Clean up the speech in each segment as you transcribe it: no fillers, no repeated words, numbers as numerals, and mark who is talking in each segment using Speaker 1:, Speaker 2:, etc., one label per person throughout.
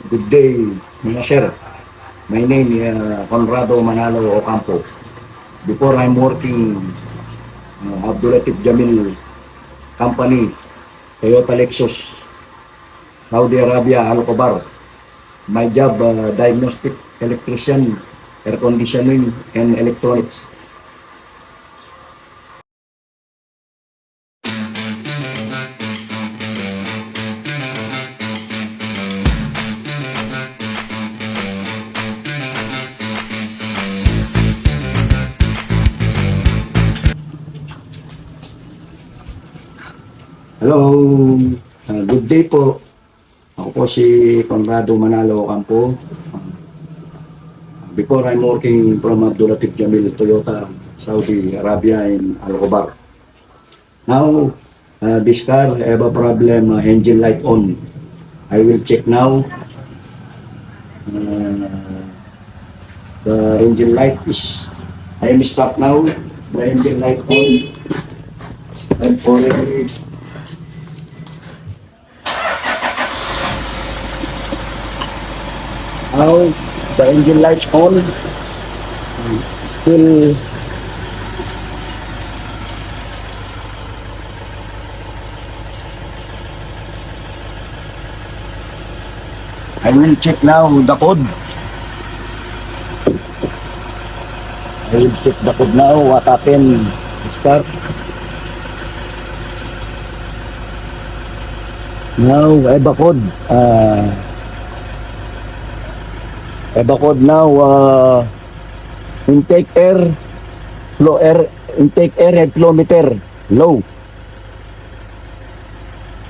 Speaker 1: Good day, mga sir. My name is Conrado Manalo Ocampo. Before I'm working Abdul Latif Jamil Company, Toyota Lexus, Saudi Arabia, Al Khobar. My job, diagnostic electrician, air conditioning, and electronics. Hello, good day po. Ako po si Conrado Manalo Ocampo. Before I'm working from Abdul Latif Jamil Toyota, Saudi Arabia in Al Khobar. Now, this car have a problem, engine light on. I will check now. The engine light is, I am stop now. The engine light on. And already now the engine light on. Still I will check now the code. I will check the code now. What happened? Start. Now, EBA code. EBA code now. Intake air, flow air, intake air and flow meter low.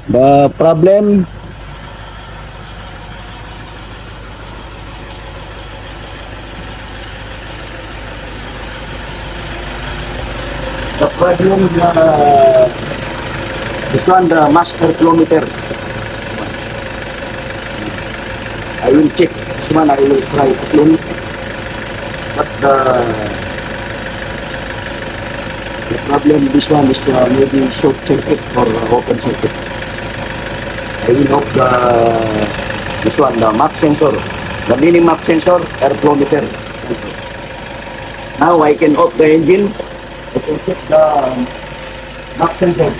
Speaker 1: The problem. The problem, this one, the master flow meter. I will check this one. I will try to clean. But the problem, this one is maybe short circuit or open circuit. I will hope this one, the map sensor, the mini map sensor, air flow meter. Now I can off the engine. I can check the map sensor.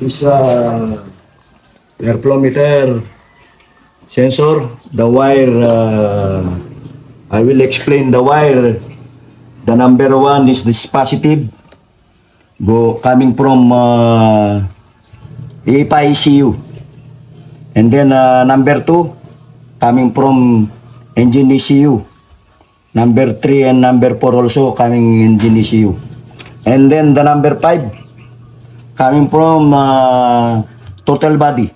Speaker 1: This air flow meter sensor, the wire, I will explain the wire. The number one is this positive, coming from EPICU. And then number two, coming from engine ECU. Number three and number four also coming engine ECU. And then the number five, coming from total body.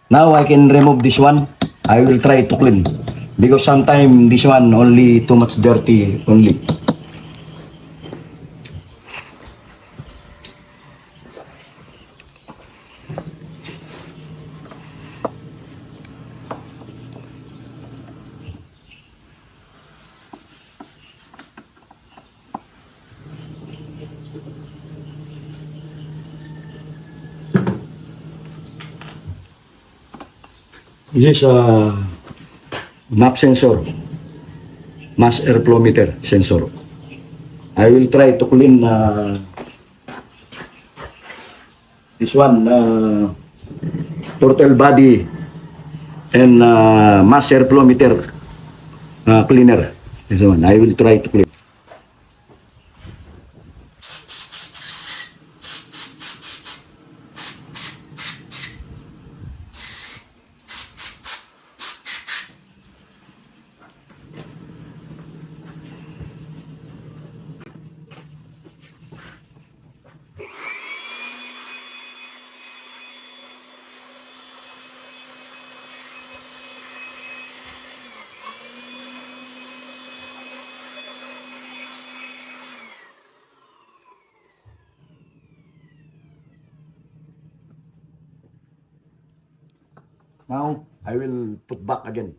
Speaker 1: Now I can remove this one. I will try to clean because sometimes this one only too much dirty only. Yes, map sensor, mass airflow meter sensor. I will try to clean this one, throttle body and mass airflow meter cleaner. This one, I will try to clean. Now, I will put back again.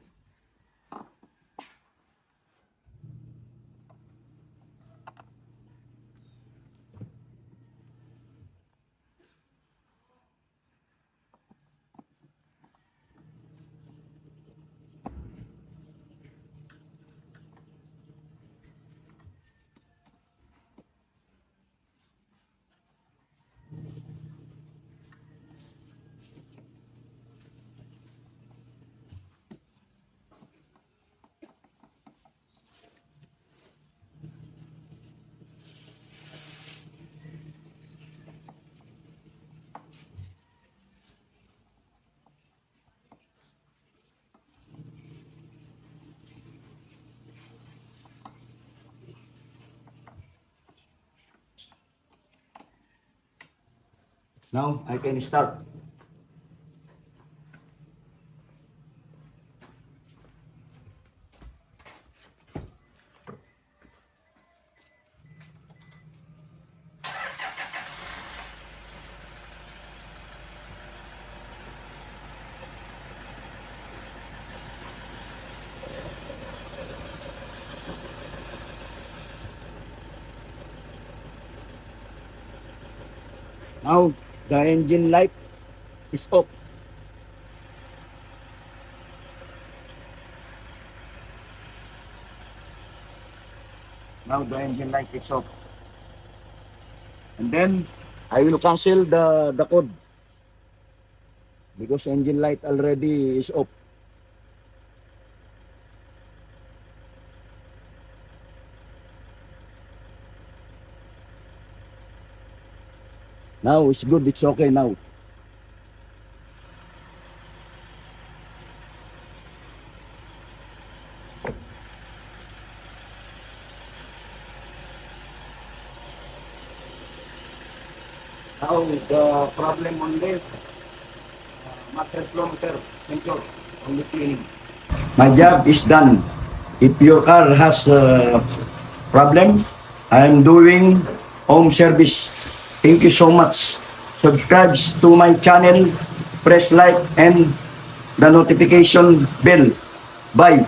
Speaker 1: Now I can start. Now the engine light is off. Now the engine light is off. And then I will cancel the code because engine light already is off. Now it's good, it's okay now. Now the problem only master flow meter sensor only cleaning. My job is done. If your car has a problem, I am doing home service. Thank you so much. Subscribe to my channel, press like and the notification bell. Bye.